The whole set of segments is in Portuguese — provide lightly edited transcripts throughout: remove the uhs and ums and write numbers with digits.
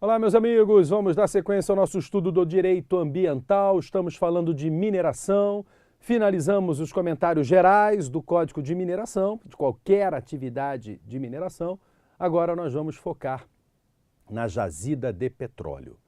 Olá, meus amigos, vamos dar sequência ao nosso estudo do direito ambiental. Estamos falando de mineração. Finalizamos os comentários gerais do Código de Mineração, de qualquer atividade de mineração. Agora nós vamos focar na jazida de petróleo.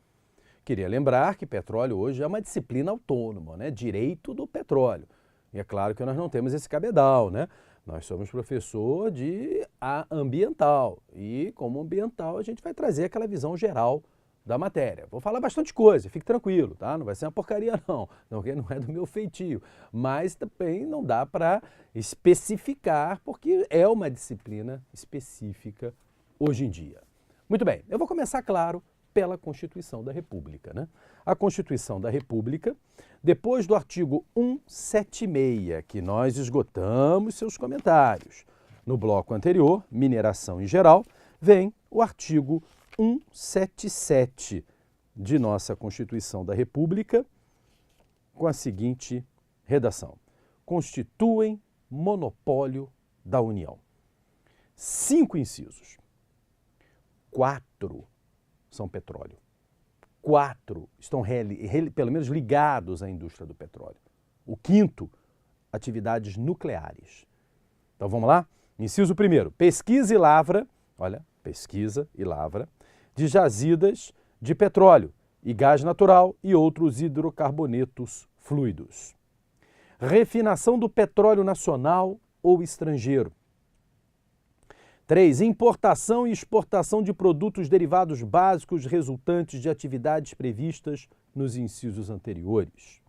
Queria lembrar que petróleo hoje é uma disciplina autônoma, né? Direito do petróleo. E é claro que nós não temos esse cabedal, né? Nós somos professor de ambiental e, como ambiental, a gente vai trazer aquela visão geral da matéria. Vou falar bastante coisa, fique tranquilo, tá? Não vai ser uma porcaria não, porque não é do meu feitio. Mas também não dá para especificar, porque é uma disciplina específica hoje em dia. Muito bem, eu vou começar, claro, pela Constituição da República, né? A Constituição da República, depois do artigo 176, que nós esgotamos seus comentários no bloco anterior, mineração em geral, vem o artigo 177 de nossa Constituição da República, com a seguinte redação: constituem monopólio da União. 5 incisos. 4 são petróleo. 4 estão pelo menos ligados à indústria do petróleo. O 5º, atividades nucleares. Então vamos lá? Inciso 1º, pesquisa e lavra, olha, pesquisa e lavra, de jazidas de petróleo e gás natural e outros hidrocarbonetos fluidos. Refinação do petróleo nacional ou estrangeiro. 3. Importação e exportação de produtos derivados básicos resultantes de atividades previstas nos incisos anteriores.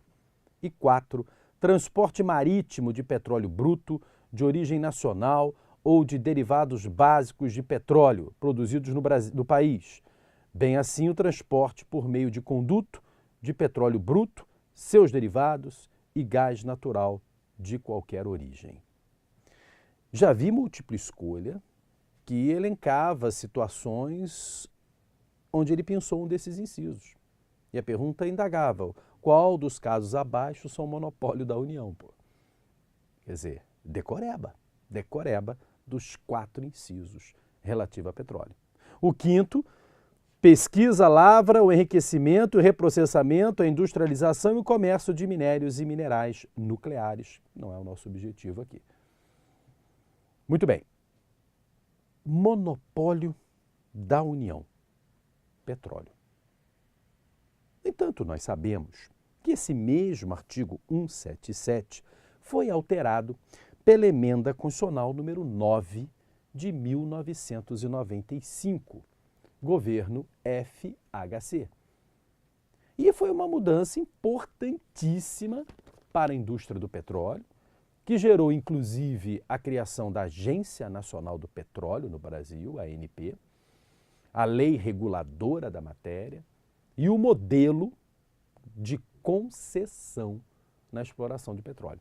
E 4. Transporte marítimo de petróleo bruto, de origem nacional ou de derivados básicos de petróleo produzidos no país. Bem assim o transporte por meio de conduto de petróleo bruto, seus derivados e gás natural de qualquer origem. Já vi múltipla escolha que elencava situações onde ele pensou um desses incisos. E a pergunta indagava: qual dos casos abaixo são monopólio da União? Pô? Quer dizer, decoreba dos 4 incisos relativos a petróleo. O 5º, pesquisa, lavra, o enriquecimento, o reprocessamento, a industrialização e o comércio de minérios e minerais nucleares. Não é o nosso objetivo aqui. Muito bem. Monopólio da União. Petróleo. No entanto, nós sabemos que esse mesmo artigo 177 foi alterado pela Emenda Constitucional número 9 de 1995, governo FHC. E foi uma mudança importantíssima para a indústria do petróleo, que gerou, inclusive, a criação da Agência Nacional do Petróleo no Brasil, a ANP, a lei reguladora da matéria e o modelo de concessão na exploração de petróleo.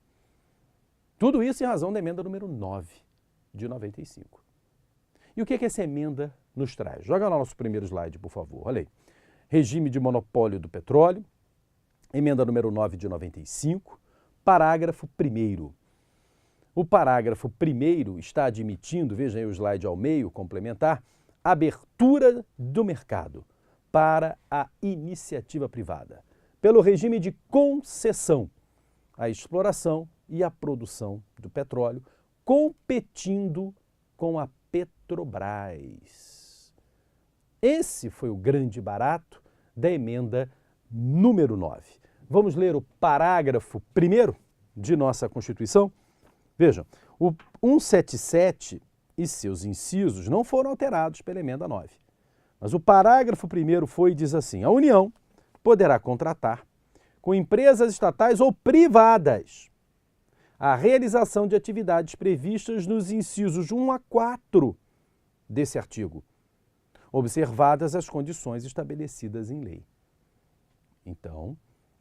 Tudo isso em razão da emenda número 9 de 95. E o que essa emenda nos traz? Joga lá o nosso primeiro slide, por favor. Olha aí. Regime de monopólio do petróleo, emenda número 9 de 95, parágrafo 1º. O parágrafo 1º está admitindo, veja aí o slide ao meio, complementar, abertura do mercado para a iniciativa privada, pelo regime de concessão, a exploração e a produção do petróleo, competindo com a Petrobras. Esse foi o grande barato da emenda número 9. Vamos ler o parágrafo 1º de nossa Constituição? Vejam, o 177 e seus incisos não foram alterados pela emenda 9. Mas o parágrafo 1º foi e diz assim: a União poderá contratar com empresas estatais ou privadas a realização de atividades previstas nos incisos 1 a 4 desse artigo, observadas as condições estabelecidas em lei. Então,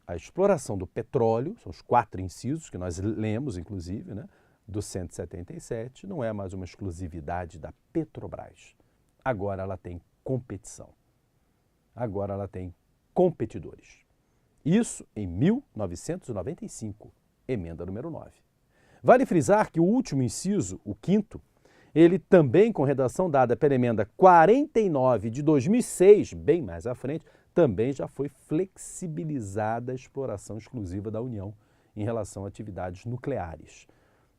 a exploração do petróleo, são os 4 incisos que nós lemos, inclusive, né, do 177, não é mais uma exclusividade da Petrobras. Agora ela tem competição. Agora ela tem competidores. Isso em 1995, emenda número 9. Vale frisar que o último inciso, o 5º, ele também, com redação dada pela emenda 49 de 2006, bem mais à frente, também já foi flexibilizada a exploração exclusiva da União em relação a atividades nucleares.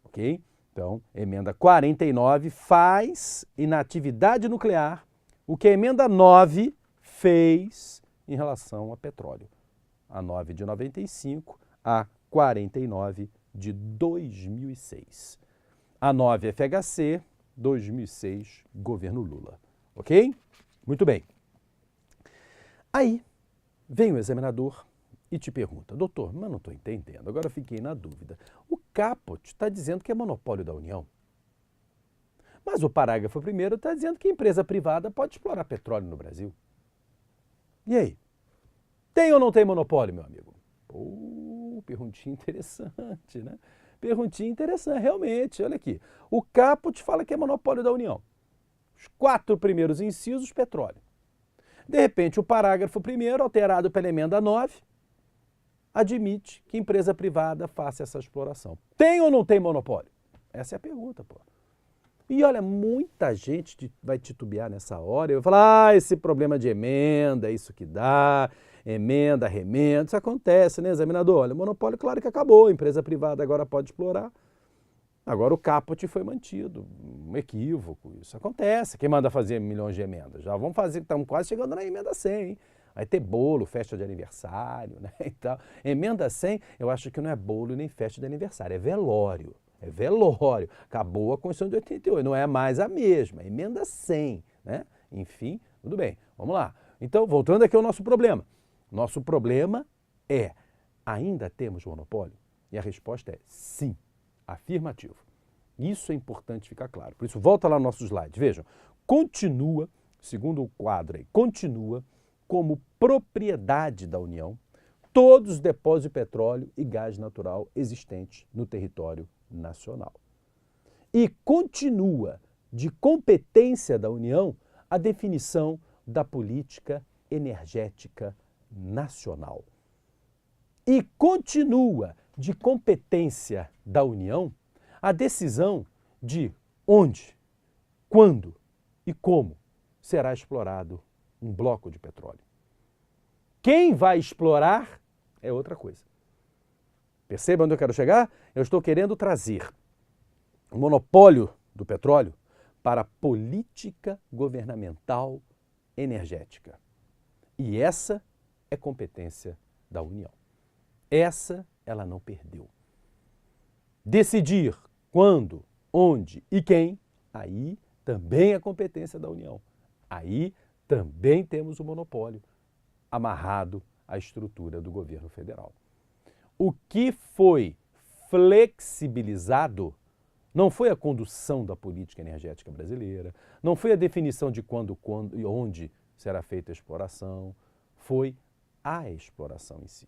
Ok? Então, emenda 49 faz na atividade nuclear o que a emenda 9 fez em relação a petróleo. A 9 de 95, a 49 de 2006. A 9 FHC, 2006, governo Lula. Ok? Muito bem. Aí vem o examinador e te pergunta, doutor, mas não estou entendendo, agora fiquei na dúvida. O caput está dizendo que é monopólio da União. Mas o parágrafo primeiro está dizendo que a empresa privada pode explorar petróleo no Brasil. E aí? Tem ou não tem monopólio, meu amigo? Pô, perguntinha interessante, né? Perguntinha interessante, realmente, olha aqui. O caput fala que é monopólio da União. Os 4 primeiros incisos, petróleo. De repente, o parágrafo primeiro, alterado pela emenda 9, admite que empresa privada faça essa exploração. Tem ou não tem monopólio? Essa é a pergunta, pô. E olha, muita gente vai titubear nessa hora e vai falar, esse problema de emenda, isso que dá, emenda, remenda, isso acontece, né, examinador? Olha, o monopólio, claro que acabou, a empresa privada agora pode explorar. Agora o caput foi mantido, um equívoco, isso acontece. Quem manda fazer milhões de emendas? Já vamos fazer, estamos quase chegando na emenda 100, hein? Vai ter bolo, festa de aniversário, né? Então, emenda 100, eu acho que não é bolo nem festa de aniversário, é velório. É velório. Acabou a Constituição de 88, não é mais a mesma, é emenda 100, né? Enfim, tudo bem, vamos lá. Então, voltando aqui ao nosso problema. Nosso problema é, ainda temos monopólio? E a resposta é sim. Afirmativo. Isso é importante ficar claro. Por isso, volta lá no nosso slide. Vejam, continua, segundo o quadro aí, continua como propriedade da União todos os depósitos de petróleo e gás natural existentes no território nacional. E continua de competência da União a definição da política energética nacional. E continua de competência da União a decisão de onde, quando e como será explorado um bloco de petróleo. Quem vai explorar é outra coisa. Perceba onde eu quero chegar? Eu estou querendo trazer o monopólio do petróleo para a política governamental energética. E essa é competência da União. Essa ela não perdeu. Decidir quando, onde e quem, aí também é competência da União. Aí também temos o monopólio amarrado à estrutura do governo federal. O que foi flexibilizado não foi a condução da política energética brasileira, não foi a definição de quando e onde será feita a exploração, foi a exploração em si.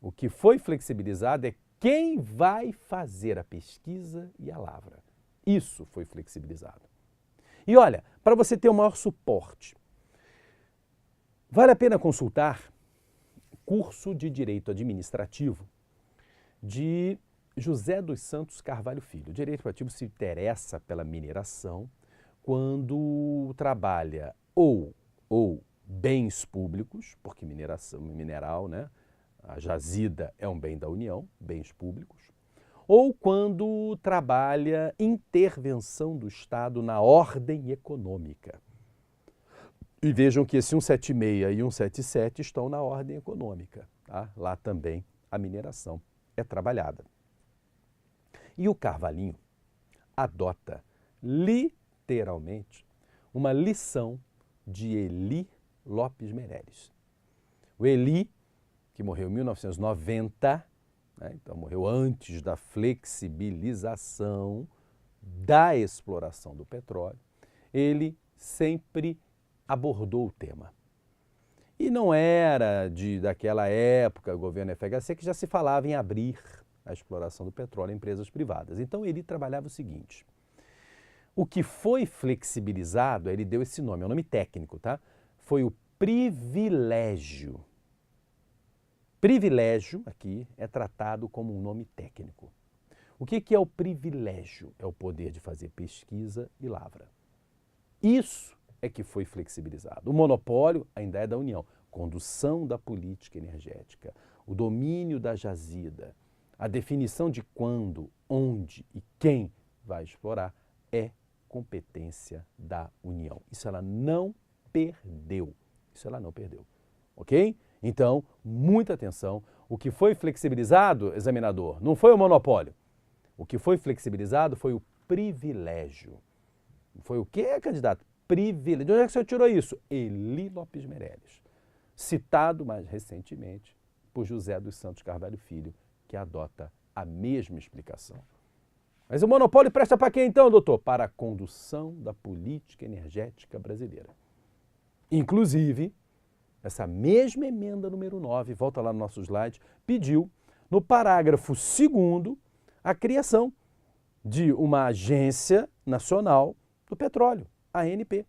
O que foi flexibilizado é quem vai fazer a pesquisa e a lavra. Isso foi flexibilizado. E olha, para você ter o maior suporte, vale a pena consultar curso de Direito Administrativo de José dos Santos Carvalho Filho. O direito administrativo se interessa pela mineração quando trabalha ou bens públicos, porque mineração, mineral, né? A jazida é um bem da União, bens públicos, ou quando trabalha intervenção do Estado na ordem econômica. E vejam que esse 176 e 177 estão na ordem econômica. Tá? Lá também a mineração é trabalhada. E o Carvalhinho adota literalmente uma lição de Eli Lopes Meirelles. O Eli, que morreu em 1990, né? Então morreu antes da flexibilização da exploração do petróleo, ele sempre abordou o tema. E não era daquela época, o governo FHC, que já se falava em abrir a exploração do petróleo a empresas privadas. Então ele trabalhava o seguinte, o que foi flexibilizado, ele deu esse nome, é um nome técnico, tá? Foi o privilégio. Privilégio, aqui, é tratado como um nome técnico. O que é o privilégio? É o poder de fazer pesquisa e lavra. Isso é que foi flexibilizado. O monopólio ainda é da União. Condução da política energética, o domínio da jazida, a definição de quando, onde e quem vai explorar é competência da União. Isso ela não perdeu. Isso ela não perdeu. Ok? Então, muita atenção. O que foi flexibilizado, examinador, não foi o monopólio. O que foi flexibilizado foi o privilégio. Foi o quê, candidato? Privilégio. De onde é que o senhor tirou isso? Eli Lopes Meirelles, citado mais recentemente por José dos Santos Carvalho Filho, que adota a mesma explicação. Mas o monopólio presta para quem então, doutor? Para a condução da política energética brasileira. Inclusive, essa mesma emenda número 9, volta lá no nosso slide, pediu, no parágrafo 2º, a criação de uma agência nacional do petróleo, a ANP.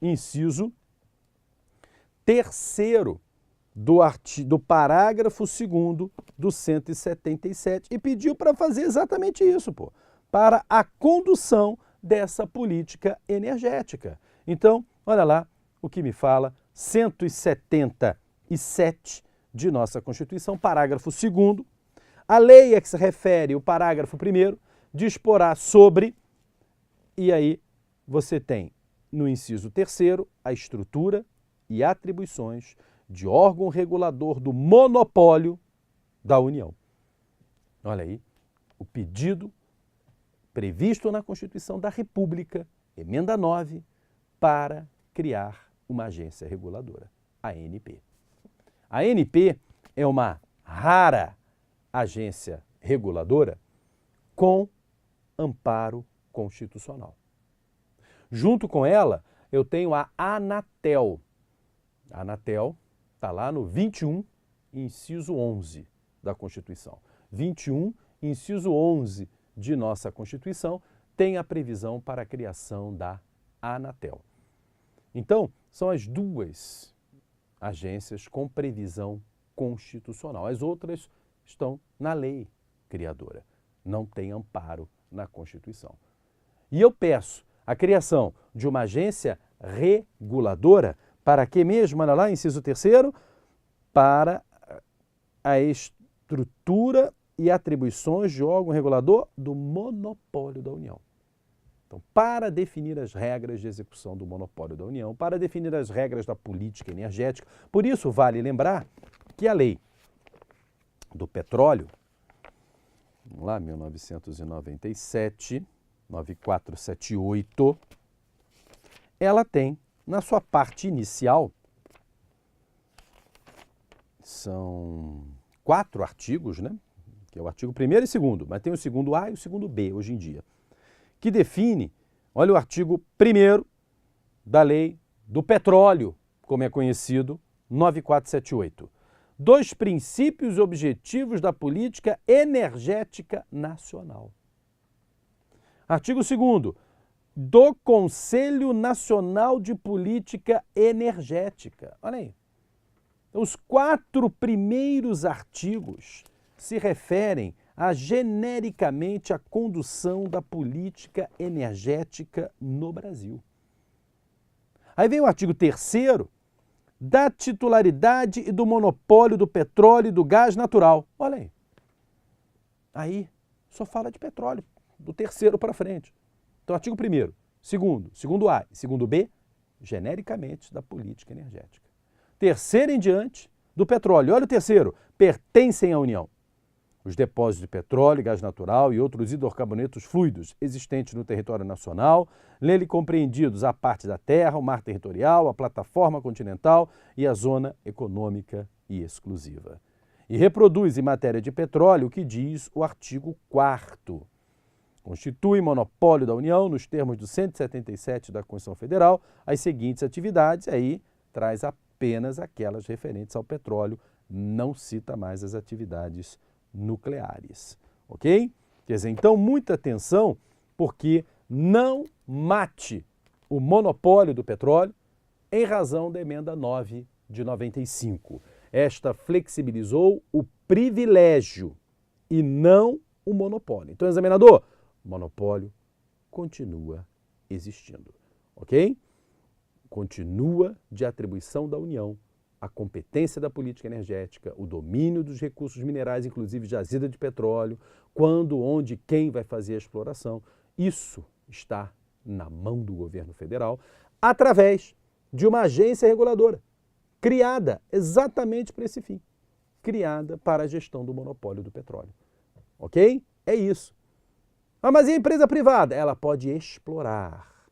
Inciso 3º do parágrafo 2º do 177 e pediu para fazer exatamente isso, para a condução dessa política energética. Então, olha lá o que me fala 177 de nossa Constituição, parágrafo 2º. A lei a que se refere o parágrafo 1º disporá sobre, e aí você tem no inciso 3º a estrutura e atribuições de órgão regulador do monopólio da União. Olha aí, o pedido previsto na Constituição da República, emenda 9, para criar uma agência reguladora, a ANP. A ANP é uma rara agência reguladora com amparo constitucional. Junto com ela, eu tenho a Anatel. A Anatel está lá no 21, inciso 11 da Constituição. 21, inciso 11 de nossa Constituição tem a previsão para a criação da Anatel. Então, são as duas agências com previsão constitucional. As outras estão na lei criadora, não tem amparo na Constituição. E eu peço a criação de uma agência reguladora para que mesmo, olha lá, inciso 3º, para a estrutura e atribuições de órgão regulador do monopólio da União. Então, para definir as regras de execução do monopólio da União, para definir as regras da política energética, por isso vale lembrar que a lei do petróleo, vamos lá, 1997, 9478, ela tem, na sua parte inicial, são 4 artigos, né? Que é o artigo 1º e 2º, mas tem o 2º A e o 2º B hoje em dia, que define, olha o artigo 1º da lei do petróleo, como é conhecido, 9478. 2 princípios e objetivos da política energética nacional. Artigo 2º, do Conselho Nacional de Política Energética. Olha aí. Os 4 primeiros artigos se referem genericamente à condução da política energética no Brasil. Aí vem o artigo 3º, da titularidade e do monopólio do petróleo e do gás natural. Olha aí. Aí só fala de petróleo, do 3º para frente. Então, artigo 1º, 2º, 2º A e 2º B, genericamente da política energética. 3º em diante, do petróleo. Olha o 3º, pertencem à União. Os depósitos de petróleo, gás natural e outros hidrocarbonetos fluidos existentes no território nacional, nele compreendidos a parte da terra, o mar territorial, a plataforma continental e a zona econômica e exclusiva. E reproduz em matéria de petróleo o que diz o artigo 4º. Constitui monopólio da União, nos termos do 177 da Constituição Federal, as seguintes atividades, aí traz apenas aquelas referentes ao petróleo, não cita mais as atividades nucleares, ok? Quer dizer, então, muita atenção, porque não mate o monopólio do petróleo em razão da emenda 9 de 95. Esta flexibilizou o privilégio e não o um monopólio. Então, examinador, monopólio continua existindo, ok? Continua de atribuição da União a competência da política energética, o domínio dos recursos minerais, inclusive jazida de petróleo, quando, onde, quem vai fazer a exploração. Isso está na mão do governo federal, através de uma agência reguladora, criada exatamente para esse fim, criada para a gestão do monopólio do petróleo. Ok? É isso. Ah, mas e a empresa privada? Ela pode explorar,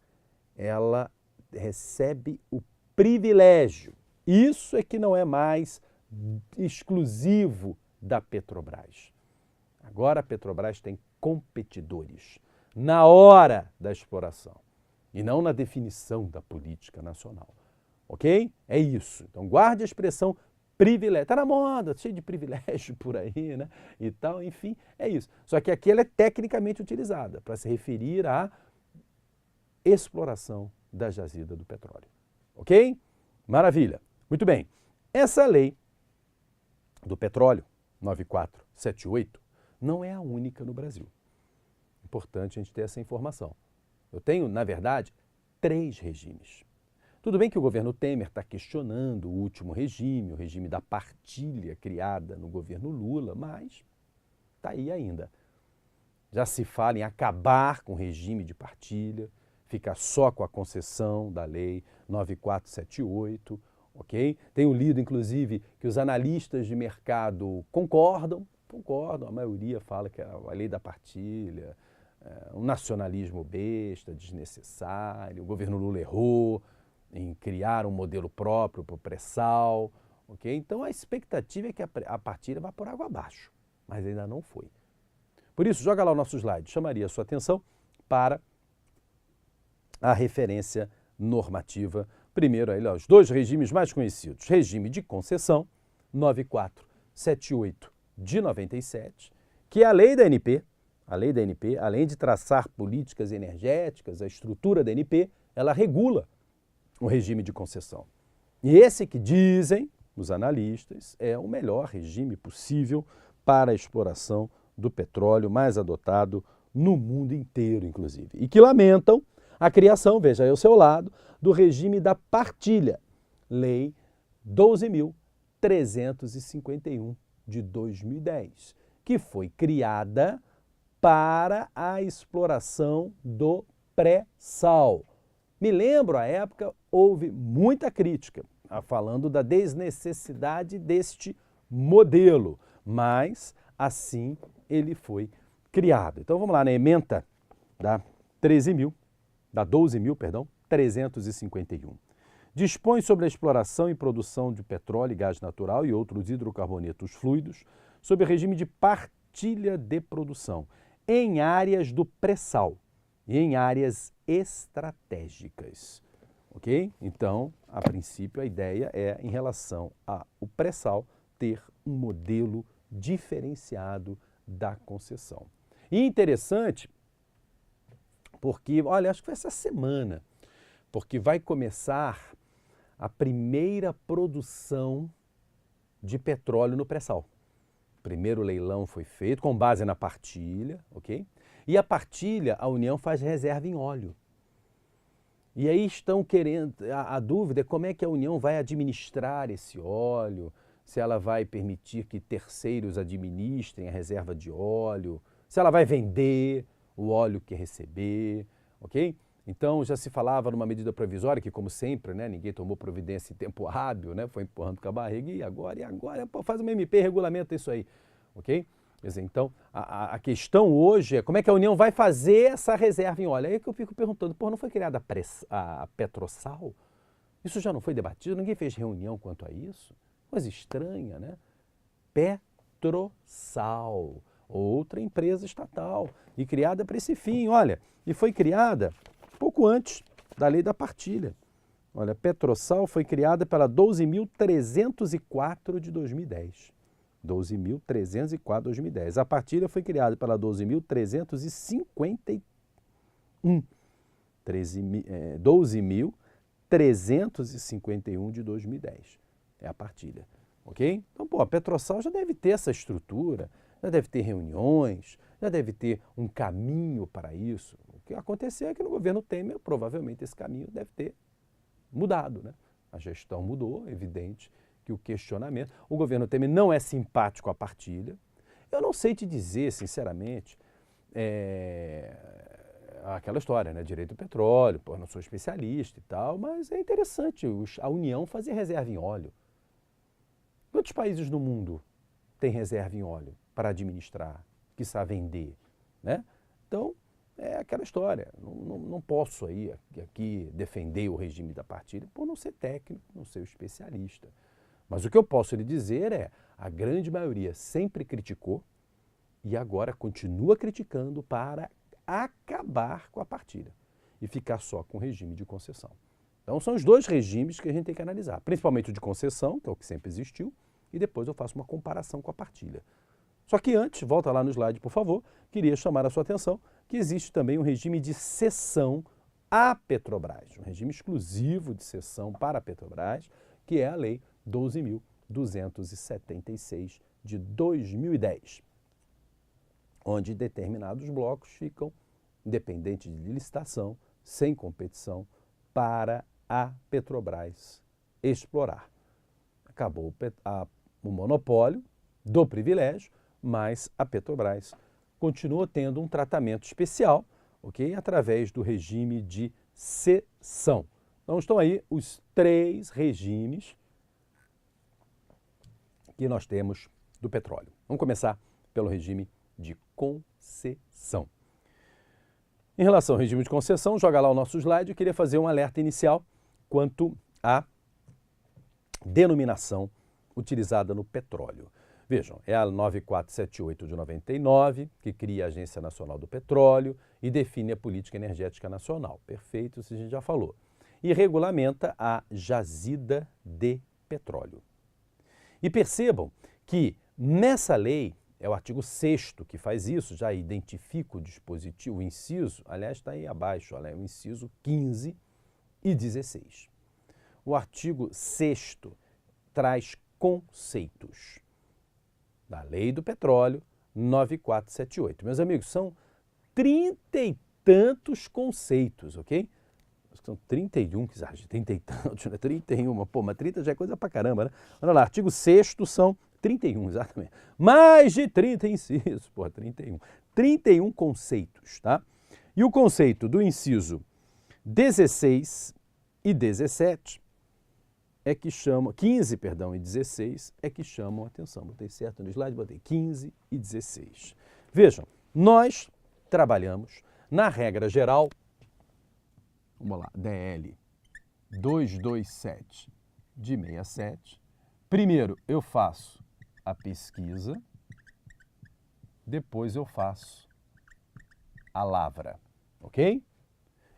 ela recebe o privilégio. Isso é que não é mais exclusivo da Petrobras. Agora a Petrobras tem competidores na hora da exploração e não na definição da política nacional. Ok? É isso. Então guarde a expressão privilégio. Está na moda, cheio de privilégio por aí, né? E tal, enfim, é isso. Só que aqui ela é tecnicamente utilizada para se referir à exploração da jazida do petróleo. Ok? Maravilha. Muito bem. Essa lei do petróleo, 9478, não é a única no Brasil. Importante a gente ter essa informação. Eu tenho, na verdade, 3 regimes. Tudo bem que o governo Temer está questionando o último regime, o regime da partilha criada no governo Lula, mas está aí ainda. Já se fala em acabar com o regime de partilha, ficar só com a concessão da lei 9478, ok? Tenho lido, inclusive, que os analistas de mercado concordam, a maioria fala que a lei da partilha é um nacionalismo besta, desnecessário, o governo Lula errou em criar um modelo próprio para o pré-sal, ok? Então a expectativa é que a partilha vá por água abaixo, mas ainda não foi. Por isso, joga lá o nosso slide, chamaria a sua atenção para a referência normativa. Primeiro, aí, os 2 regimes mais conhecidos. Regime de concessão, 9478 de 97, que é a lei da ANP. A lei da ANP, além de traçar políticas energéticas, a estrutura da ANP, ela regula o regime de concessão. E esse que dizem os analistas é o melhor regime possível para a exploração do petróleo, mais adotado no mundo inteiro, inclusive. E que lamentam a criação, veja aí ao seu lado, do regime da partilha, Lei 12.351 de 2010, que foi criada para a exploração do pré-sal. Me lembro, à época, houve muita crítica, falando da desnecessidade deste modelo, mas assim ele foi criado. Então vamos lá, na ementa da 12.351. Dispõe sobre a exploração e produção de petróleo e gás natural e outros hidrocarbonetos fluidos sob regime de partilha de produção em áreas do pré-sal e em áreas estratégicas. Ok? Então, a princípio, a ideia é, em relação ao pré-sal, ter um modelo diferenciado da concessão. E interessante, porque, olha, acho que foi essa semana, porque vai começar a primeira produção de petróleo no pré-sal. O primeiro leilão foi feito com base na partilha, ok? E a partilha, a União faz reserva em óleo. E aí estão querendo, a dúvida é como é que a União vai administrar esse óleo, se ela vai permitir que terceiros administrem a reserva de óleo, se ela vai vender o óleo que receber, ok? Então já se falava numa medida provisória que, como sempre, né, ninguém tomou providência em tempo hábil, né, foi empurrando com a barriga e agora, pô, faz uma MP, regulamenta isso aí, ok? Quer dizer, então, a questão hoje é como é que a União vai fazer essa reserva em óleo. Aí é que eu fico perguntando, pô, não foi criada a Petrosal? Isso já não foi debatido? Ninguém fez reunião quanto a isso? Coisa estranha, né? Petrosal, outra empresa estatal, e criada para esse fim, olha, e foi criada pouco antes da lei da partilha. Olha, Petrosal foi criada pela 12.304 de 2010. 12.304 de 2010. A partilha foi criada pela 12.351. 12.351 de 2010. É a partilha. Ok? Então, pô, a Petrosal já deve ter essa estrutura, já deve ter reuniões, já deve ter um caminho para isso. O que aconteceu é que no governo Temer, provavelmente esse caminho deve ter mudado, né? A gestão mudou, é evidente que o questionamento... O governo Temer não é simpático à partilha. Eu não sei te dizer, sinceramente, aquela história, né? Direito do petróleo, pô, não sou especialista e tal, mas é interessante a União fazer reserva em óleo. Quantos países no mundo têm reserva em óleo para administrar, quiçá vender, né? Então, é aquela história. Não posso aqui defender o regime da partilha por não ser técnico, não ser especialista. Mas o que eu posso lhe dizer é, a grande maioria sempre criticou e agora continua criticando para acabar com a partilha e ficar só com o regime de concessão. Então são os dois regimes que a gente tem que analisar, principalmente o de concessão, que é o que sempre existiu, e depois eu faço uma comparação com a partilha. Só que antes, volta lá no slide, por favor, queria chamar a sua atenção que existe também um regime de cessão à Petrobras, um regime exclusivo de cessão para a Petrobras, que é a Lei 12.276 de 2010, onde determinados blocos ficam independentes de licitação, sem competição, para a Petrobras explorar. Acabou o monopólio do privilégio, mas a Petrobras continua tendo um tratamento especial, ok? Através do regime de cessão. Então estão aí os três regimes que nós temos do petróleo. Vamos começar pelo regime de concessão. Em relação ao regime de concessão, joga lá o nosso slide, eu queria fazer um alerta inicial quanto à denominação utilizada no petróleo. Vejam, é a 9478 de 99, que cria a Agência Nacional do Petróleo e define a Política Energética Nacional. Perfeito, isso a gente já falou. E regulamenta a jazida de petróleo. E percebam que nessa lei, é o artigo 6º que faz isso, já identifica o dispositivo, o inciso, aliás, está aí abaixo, olha, o inciso 15 e 16. O artigo 6º traz conceitos da Lei do Petróleo 9478. Meus amigos, são 30 e tantos conceitos, ok? São 31, que exagero, 30 e tantos, né? 31, pô, mas 30 já é coisa pra caramba, né? Olha lá, artigo 6º são 31, exatamente. Mais de 30 incisos, pô, 31. 31 conceitos, tá? E o conceito do inciso 16 e 17 é que chamam, 15, perdão, e 16 é que chamam a atenção. Botei certo no slide, botei 15 e 16. Vejam, nós trabalhamos na regra geral, vamos lá, DL 227 de 67. Primeiro eu faço a pesquisa, depois eu faço a lavra, ok?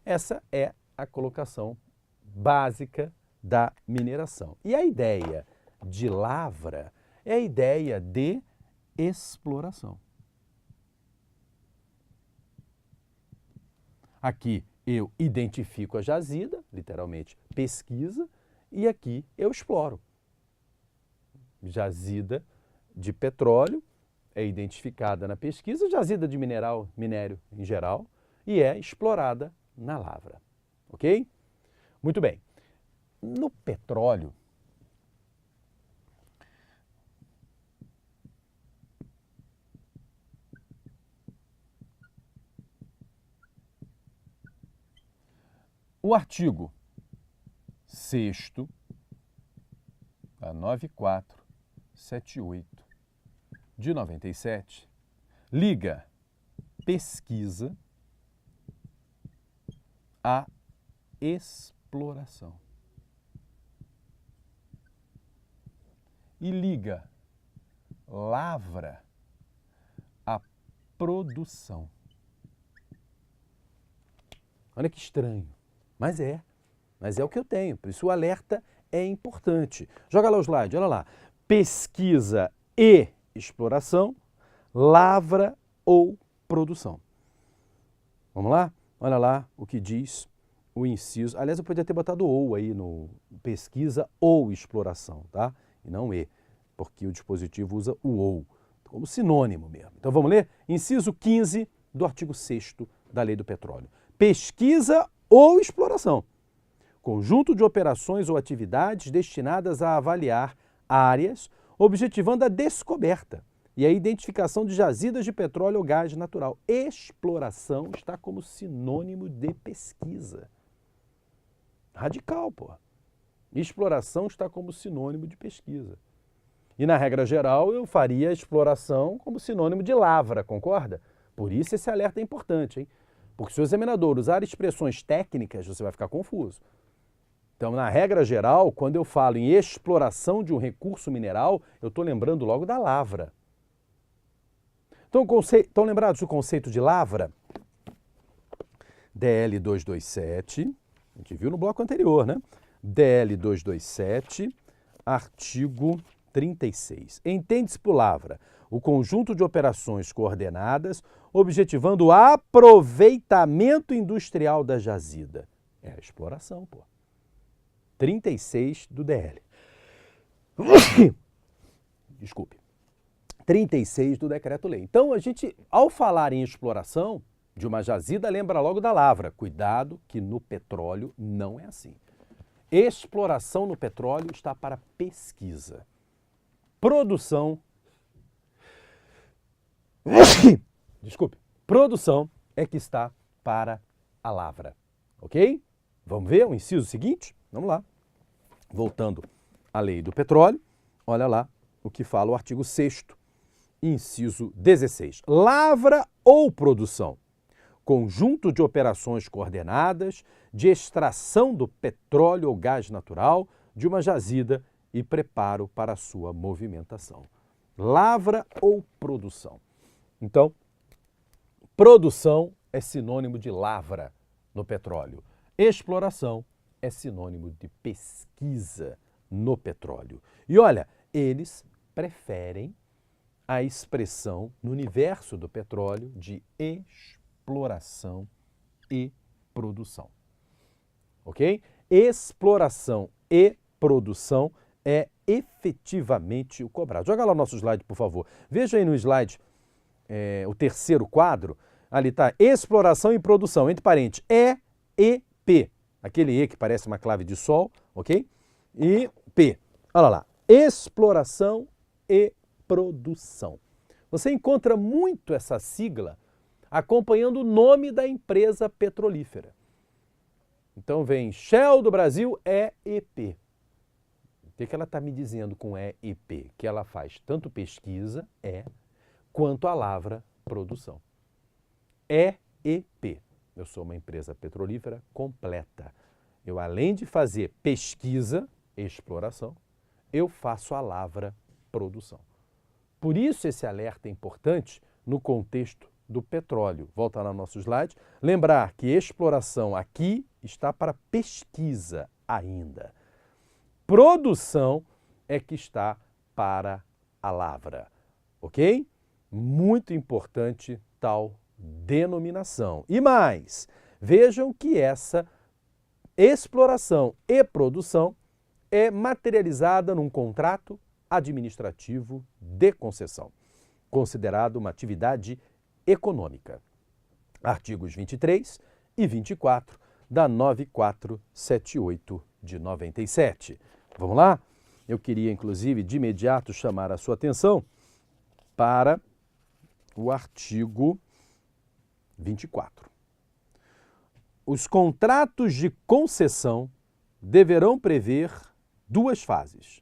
Essa é a colocação básica da mineração. E a ideia de lavra é a ideia de exploração. Aqui eu identifico a jazida, literalmente pesquisa, e aqui eu exploro. Jazida de petróleo é identificada na pesquisa, jazida de minério em geral, e é explorada na lavra. Ok? Muito bem. No petróleo, o artigo 6º da 9478 de 97 liga pesquisa à exploração. E liga lavra à produção. Olha que estranho, mas é o que eu tenho, por isso o alerta é importante. Joga lá o slide, olha lá. Pesquisa e exploração, lavra ou produção. Vamos lá? Olha lá o que diz o inciso. Aliás, eu podia ter botado ou aí no pesquisa ou exploração, tá? E não e, porque o dispositivo usa o ou. como sinônimo mesmo. Então vamos ler? Inciso 15 do artigo 6º da Lei do Petróleo. Pesquisa ou exploração. Conjunto de operações ou atividades destinadas a avaliar áreas, objetivando a descoberta e a identificação de jazidas de petróleo ou gás natural. Exploração está como sinônimo de pesquisa. Radical, pô. Exploração está como sinônimo de pesquisa. E na regra geral eu faria exploração como sinônimo de lavra, concorda? Por isso esse alerta é importante, hein? Porque se o examinador usar expressões técnicas, você vai ficar confuso. Então, na regra geral, quando eu falo em exploração de um recurso mineral, eu estou lembrando logo da lavra. Então, estão lembrados do conceito de lavra? DL 227, a gente viu no bloco anterior, né? DL 227, artigo 36. Entende-se por lavra o conjunto de operações coordenadas objetivando o aproveitamento industrial da jazida. É a exploração, pô. 36 do DL. Desculpe. 36 do Decreto-Lei. Então, a gente, ao falar em exploração de uma jazida, lembra logo da lavra. Cuidado que no petróleo não é assim. Exploração no petróleo está para pesquisa. Produção... Desculpe. Produção é que está para a lavra. Ok? Vamos ver o inciso seguinte? Vamos lá. Voltando à Lei do Petróleo, olha lá o que fala o artigo 6º, inciso 16. Lavra ou produção. Conjunto de operações coordenadas de extração do petróleo ou gás natural de uma jazida e preparo para a sua movimentação. Lavra ou produção. Então, produção é sinônimo de lavra no petróleo. Exploração é sinônimo de pesquisa no petróleo. E olha, eles preferem a expressão no universo do petróleo de exploração e produção. Ok? Exploração e produção é efetivamente o cobrado. Joga lá o nosso slide, por favor. Veja aí no slide o terceiro quadro. Ali está exploração e produção, entre parênteses, E-E-P. Aquele E que parece uma clave de sol, ok? E P. Olha lá. Exploração e produção. Você encontra muito essa sigla acompanhando o nome da empresa petrolífera. Então vem Shell do Brasil, EEP. O que ela está me dizendo com EEP? Que ela faz tanto pesquisa, quanto a lavra, produção. EEP. Eu sou uma empresa petrolífera completa. Eu, além de fazer pesquisa, exploração, eu faço a lavra, produção. Por isso esse alerta é importante no contexto do petróleo. Volta lá no nosso slide. Lembrar que exploração aqui está para pesquisa ainda. Produção é que está para a lavra. Ok? Muito importante tal denominação. E mais, vejam que essa exploração e produção é materializada num contrato administrativo de concessão, considerado uma atividade econômica. Artigos 23 e 24 da 9478 de 97. Vamos lá? Eu queria, inclusive, de imediato chamar a sua atenção para o artigo 24. Os contratos de concessão deverão prever duas fases,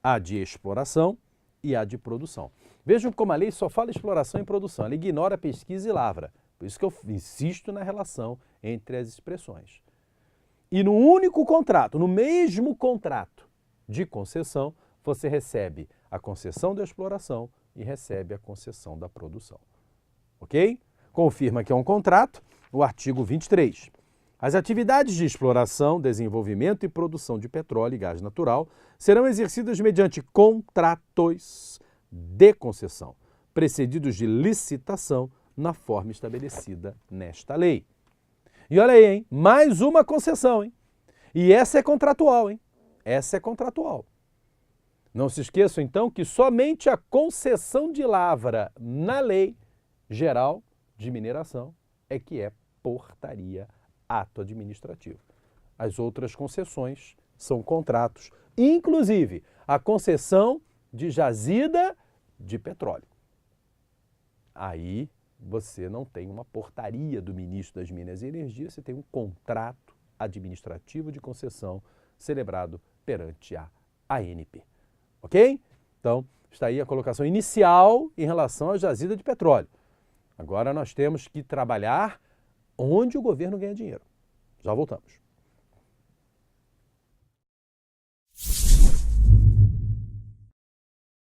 a de exploração e a de produção. Vejam como a lei só fala exploração e produção, ela ignora pesquisa e lavra. Por isso que eu insisto na relação entre as expressões. E no único contrato, no mesmo contrato de concessão, você recebe a concessão da exploração e recebe a concessão da produção. Ok? Confirma que é um contrato, o artigo 23. As atividades de exploração, desenvolvimento e produção de petróleo e gás natural serão exercidas mediante contratos de concessão, precedidos de licitação na forma estabelecida nesta lei. E olha aí, hein? Mais uma concessão, hein? E essa é contratual, hein? Essa é contratual. Não se esqueçam, então, que somente a concessão de lavra na Lei Geral de Mineração é que é portaria, ato administrativo. As outras concessões são contratos, inclusive a concessão de jazida de petróleo. Aí você não tem uma portaria do ministro das Minas e Energia, você tem um contrato administrativo de concessão celebrado perante a ANP. Ok? Então, está aí a colocação inicial em relação à jazida de petróleo. Agora nós temos que trabalhar onde o governo ganha dinheiro. Já voltamos.